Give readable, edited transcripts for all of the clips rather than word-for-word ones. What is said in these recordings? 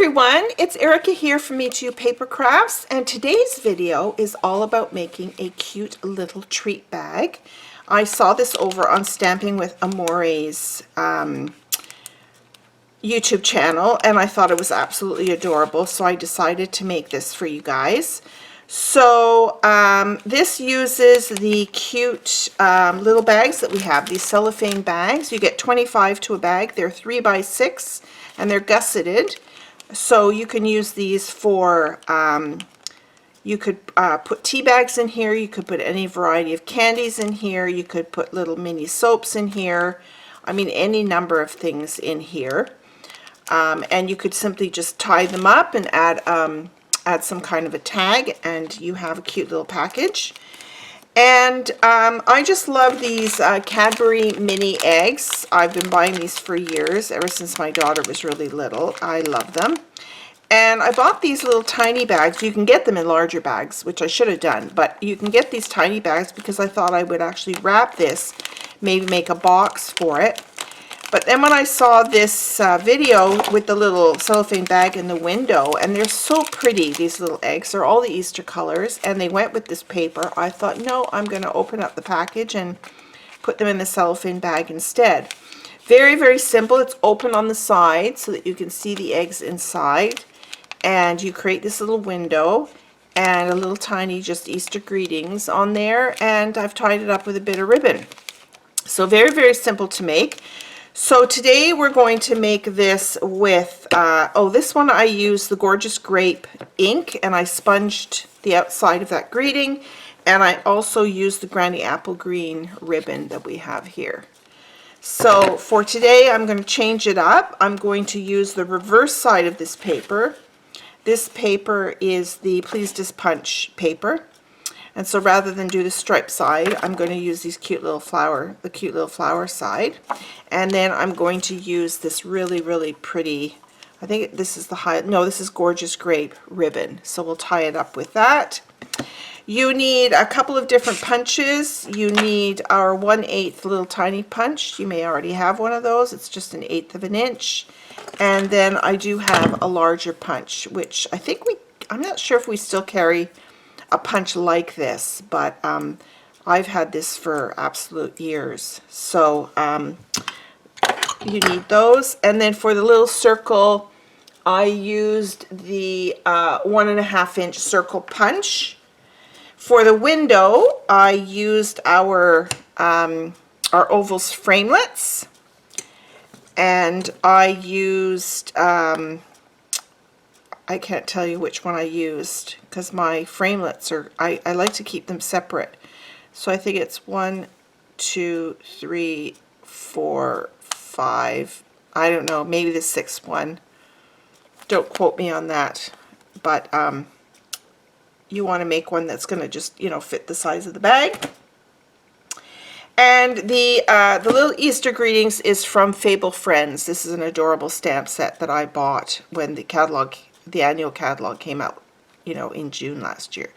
everyone, it's Erica here from Me Too Paper Crafts, and today's video is all about making a cute little treat bag. I saw this over on Stamping with Amore's YouTube channel, and I thought it was absolutely adorable, so I decided to make this for you guys. So this uses the cute little bags that we have, these cellophane bags. You get 25 to a bag. They're 3 by 6 and they're gusseted. So you can use these for, you could put tea bags in here, you could put any variety of candies in here, you could put little mini soaps in here, I mean any number of things in here. And you could simply just tie them up and add some kind of a tag, and you have a cute little package. And I just love these Cadbury mini eggs. I've been buying these for years, ever since my daughter was really little. I love them. And I bought these little tiny bags. You can get them in larger bags, which I should have done, but you can get these tiny bags because I thought I would actually wrap this, maybe make a box for it. But then when I saw this video with the little cellophane bag in the window, and they're so pretty, these little eggs, they're all the Easter colors, and they went with this paper, I thought, no, I'm going to open up the package and put them in the cellophane bag instead. Very, very simple. It's open on the side so that you can see the eggs inside, and you create this little window and a little tiny just Easter greetings on there, and I've tied it up with a bit of ribbon. So very, very simple to make. So today we're going to make this with, this one I used the Gorgeous Grape ink, and I sponged the outside of that greeting, and I also used the Granny Apple Green ribbon that we have here. So for today I'm going to change it up. I'm going to use the reverse side of this paper. This paper is the Please Just Punch paper. And so rather than do the stripe side, I'm going to use these cute little the cute little flower side. And then I'm going to use this really, really pretty, I think this is this is Gorgeous Grape ribbon. So we'll tie it up with that. You need a couple of different punches. You need our 1/8 little tiny punch. You may already have one of those. It's just 1/8 of an inch. And then I do have a larger punch, which I think I'm not sure if we still carry a punch like this, but I've had this for absolute years. So you need those. And then for the little circle, I used the 1.5 inch circle punch. For the window, I used our ovals framelets, and I used I can't tell you which one I used because my framelets are, I like to keep them separate. So I think it's 1, 2, 3, 4, 5. I don't know, maybe the 6th one. Don't quote me on that. But you want to make one that's going to just, fit the size of the bag. And the little Easter greetings is from Fable Friends. This is an adorable stamp set that I bought when the annual catalog came out, in June last year.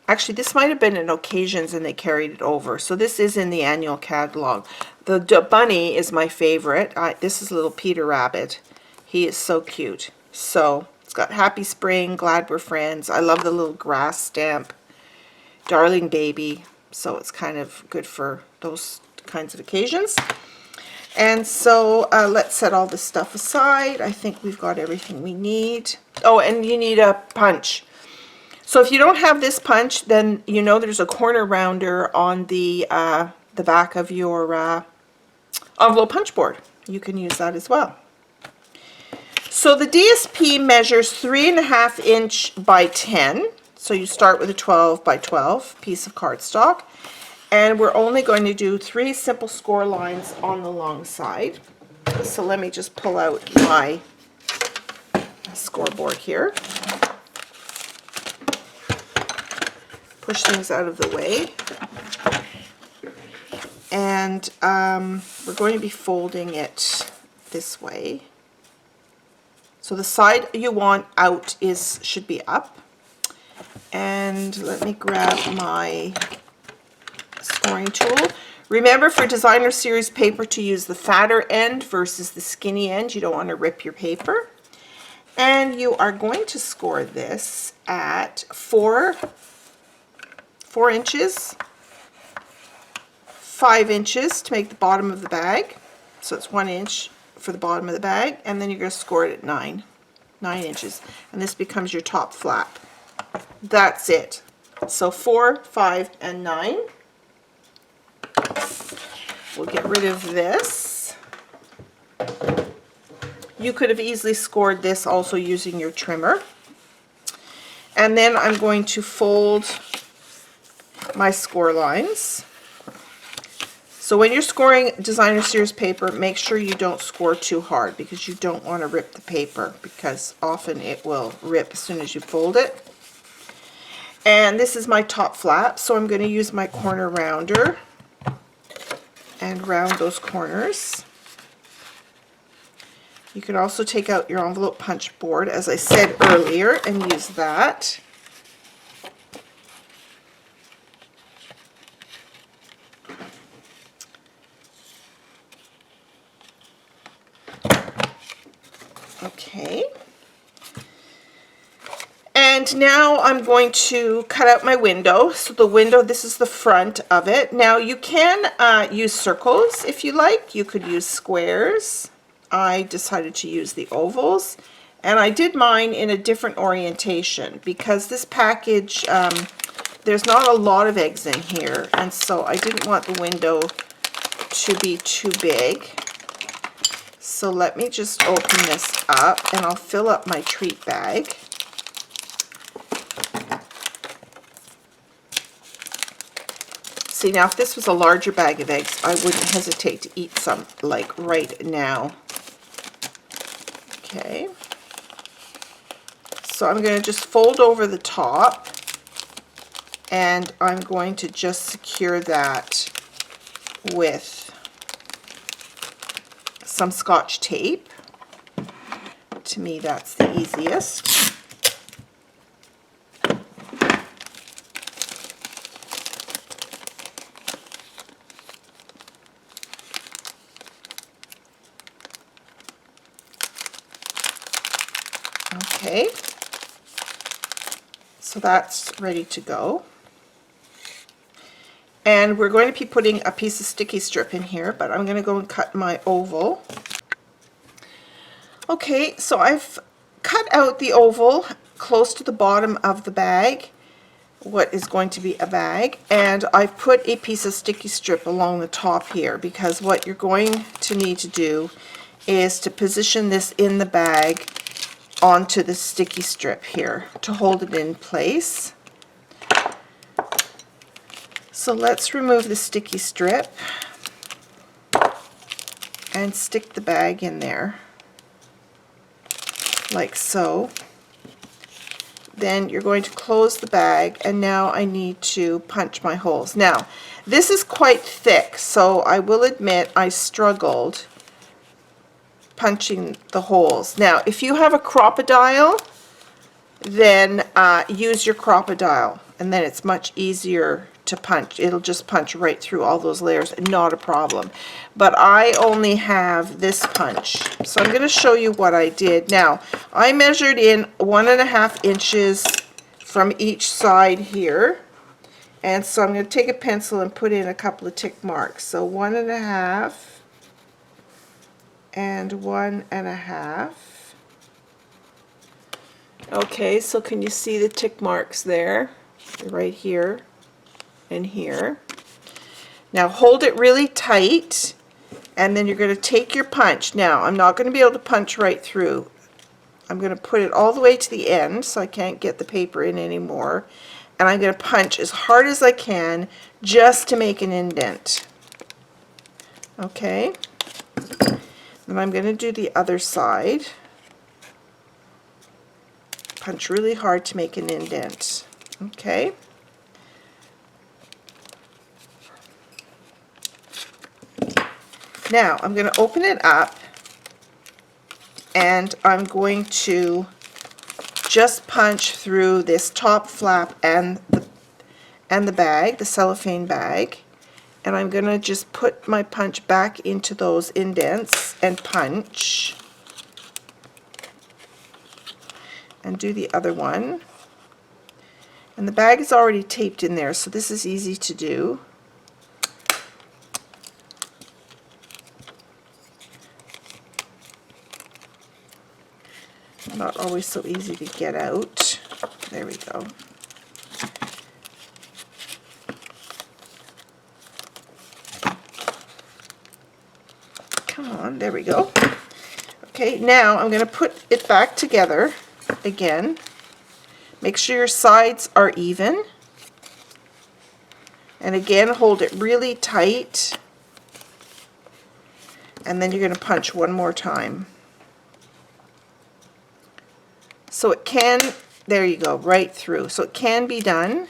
Actually, this might have been in Occasions and they carried it over. So this is in the annual catalog. The bunny is my favorite. This is little Peter Rabbit. He is so cute. So it's got Happy Spring, Glad We're Friends. I love the little grass stamp, Darling Baby. So it's kind of good for those kinds of occasions. And so let's set all this stuff aside. I think we've got everything we need. Oh, and you need a punch. So if you don't have this punch, then there's a corner rounder on the back of your envelope punch board. You can use that as well. So the DSP measures 3.5 inch by 10. So you start with a 12 by 12 piece of cardstock. And we're only going to do 3 simple score lines on the long side. So let me just pull out my scoreboard here. Push things out of the way. And we're going to be folding it this way. So the side you want out should be up. And let me grab my scoring tool. Remember, for designer series paper, to use the fatter end versus the skinny end. You don't want to rip your paper. And you are going to score this at 4 inches, 5 inches to make the bottom of the bag. So it's 1 inch for the bottom of the bag, and then you're going to score it at 9 inches. And this becomes your top flap. That's it. So 4, 5, and 9. We'll get rid of this. You could have easily scored this also using your trimmer. And then I'm going to fold my score lines. So when you're scoring designer series paper, make sure you don't score too hard because you don't want to rip the paper, because often it will rip as soon as you fold it. And this is my top flap, so I'm going to use my corner rounder and round those corners. You can also take out your envelope punch board, as I said earlier, and use that. Okay. And now I'm going to cut out my window. So the window, this is the front of it. Now you can use circles if you like. You could use squares. I decided to use the ovals. And I did mine in a different orientation because this package, there's not a lot of eggs in here. And so I didn't want the window to be too big. So let me just open this up and I'll fill up my treat bag. See, now if this was a larger bag of eggs, I wouldn't hesitate to eat some, like right now. Okay. So I'm going to just fold over the top, and I'm going to just secure that with some Scotch tape. To me, that's the easiest. Okay, so that's ready to go. And we're going to be putting a piece of sticky strip in here, but I'm going to go and cut my oval. Okay, so I've cut out the oval close to the bottom of the bag, what is going to be a bag, and I've put a piece of sticky strip along the top here, because what you're going to need to do is to position this in the bag onto the sticky strip here to hold it in place. So let's remove the sticky strip and stick the bag in there like so. Then you're going to close the bag, and now I need to punch my holes. Now this is quite thick, so I will admit I struggled punching the holes. Now if you have a crocodile, then use your crocodile, and then it's much easier to punch. It'll just punch right through all those layers, not a problem. But I only have this punch, so I'm going to show you what I did. Now I measured in 1.5 inches from each side here, and so I'm going to take a pencil and put in a couple of tick marks. So 1.5 and 1.5. Okay, so can you see the tick marks there? Right here and here. Now hold it really tight, and then you're going to take your punch. Now I'm not going to be able to punch right through. I'm going to put it all the way to the end so I can't get the paper in anymore, and I'm going to punch as hard as I can just to make an indent. Okay, and I'm going to do the other side. Punch really hard to make an indent. Okay. Now I'm going to open it up, and I'm going to just punch through this top flap and the bag, the cellophane bag, and I'm going to just put my punch back into those indents and punch. and do the other one. And the bag is already taped in there, so this is easy to do. Not always so easy to get out. There we go. Come on, there we go. Okay, now I'm going to put it back together again. Make sure your sides are even. And again, hold it really tight. And then you're going to punch one more time. So it can, there you go, right through. So it can be done.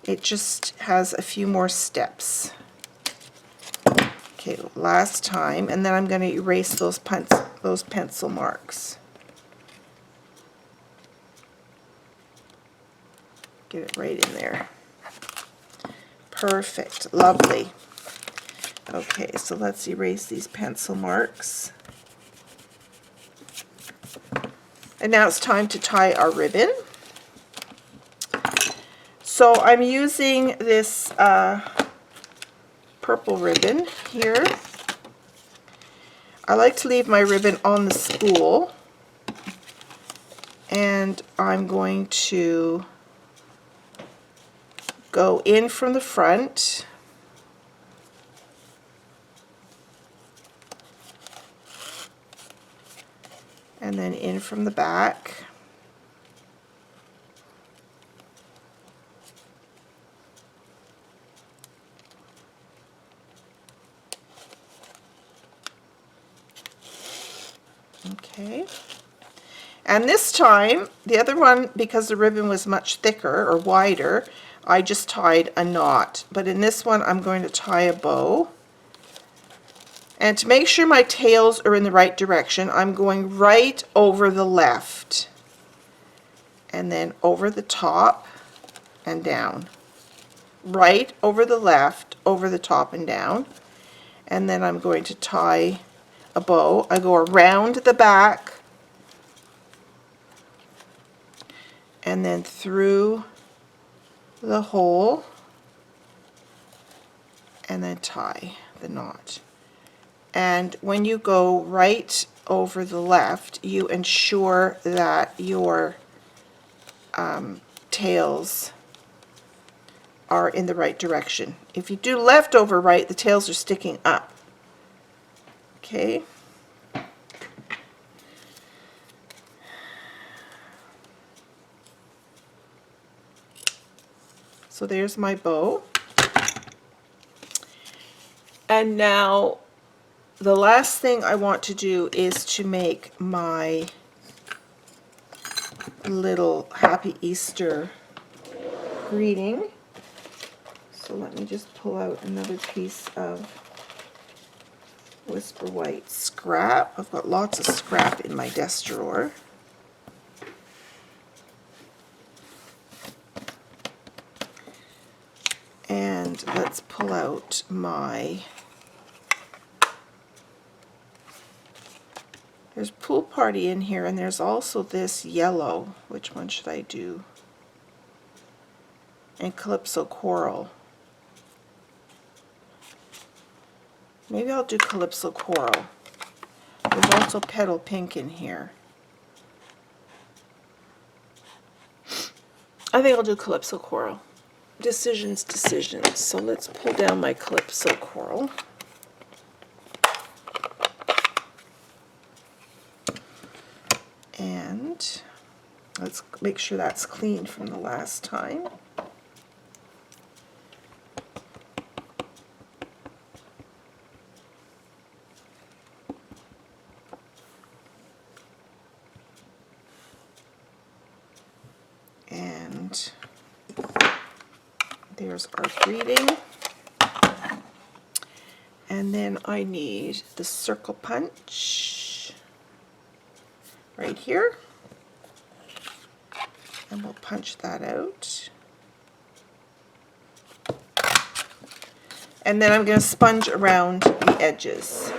It just has a few more steps. Okay, last time, and then I'm going to erase those pencil marks. Get it right in there. Perfect, lovely. Okay, so let's erase these pencil marks. And now it's time to tie our ribbon. So I'm using this purple ribbon here. I like to leave my ribbon on the spool, and I'm going to go in from the front and then in from the back. Okay. And this time, the other one, because the ribbon was much thicker or wider, I just tied a knot. But in this one, I'm going to tie a bow. And to make sure my tails are in the right direction, I'm going right over the left. And then over the top and down. Right over the left, over the top and down. And then I'm going to tie a bow. I go around the back and then through the hole and then tie the knot. And when you go right over the left, you ensure that your tails are in the right direction. If you do left over right, the tails are sticking up. Okay. So there's my bow. And now the last thing I want to do is to make my little Happy Easter greeting. So let me just pull out another piece of Whisper White scrap. I've got lots of scrap in my desk drawer. And let's pull out my, there's Pool Party in here, and there's also this yellow. Which one should I do? And Calypso Coral. Maybe I'll do Calypso Coral. There's also Petal Pink in here. I think I'll do Calypso Coral. Decisions. So let's pull down my Calypso Coral. And let's make sure that's clean from the last time. And there's our greeting. And then I need the circle punch right here. And we'll punch that out. And then I'm going to sponge around the edges.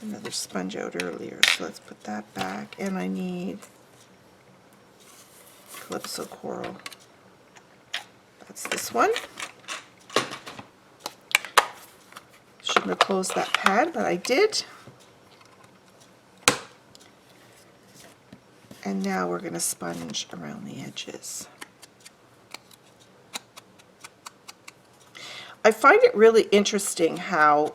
another sponge out earlier, so let's put that back. And I need Calypso Coral. That's this one. Shouldn't have closed that pad, but I did. And now we're going to sponge around the edges. I find it really interesting how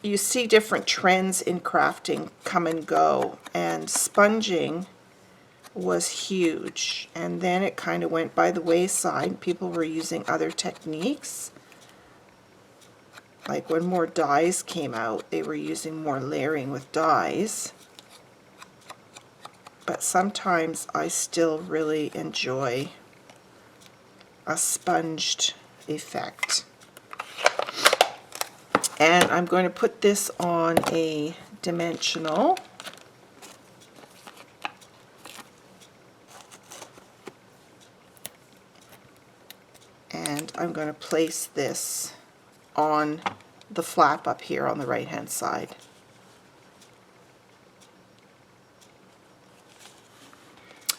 you see different trends in crafting come and go, and sponging was huge, and then it kind of went by the wayside. People were using other techniques. Like when more dyes came out, they were using more layering with dyes. But sometimes I still really enjoy a sponged effect. And I'm going to put this on a dimensional. And I'm going to place this on the flap up here on the right hand side.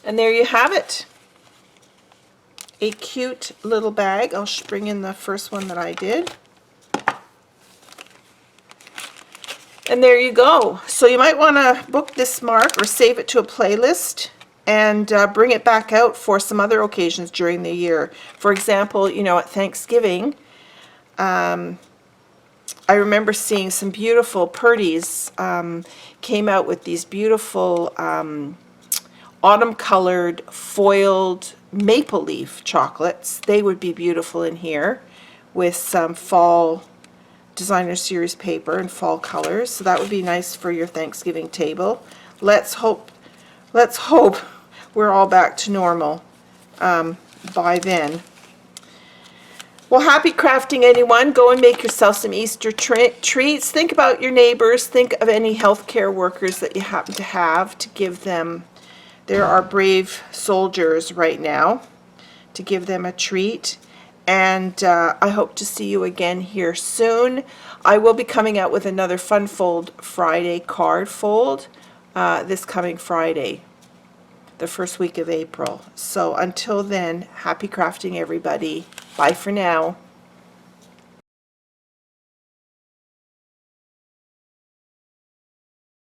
And there you have it. A cute little bag. I'll bring in the first one that I did. And there you go. So you might want to book this mark or save it to a playlist and bring it back out for some other occasions during the year. For example, you know, at Thanksgiving, I remember seeing some beautiful Purdy's came out with these beautiful autumn colored foiled maple leaf chocolates. They would be beautiful in here with some fall designer series paper and fall colors. So that would be nice for your Thanksgiving table. Let's hope we're all back to normal by then. Well, happy crafting, anyone. Go and make yourself some Easter treats. Think about your neighbors. Think of any healthcare workers that you happen to have to give them. There are brave soldiers right now, to give them a treat. And I hope to see you again here soon. I will be coming out with another Fun Fold Friday card fold this coming Friday, the first week of April. So until then, happy crafting, everybody. Bye for now.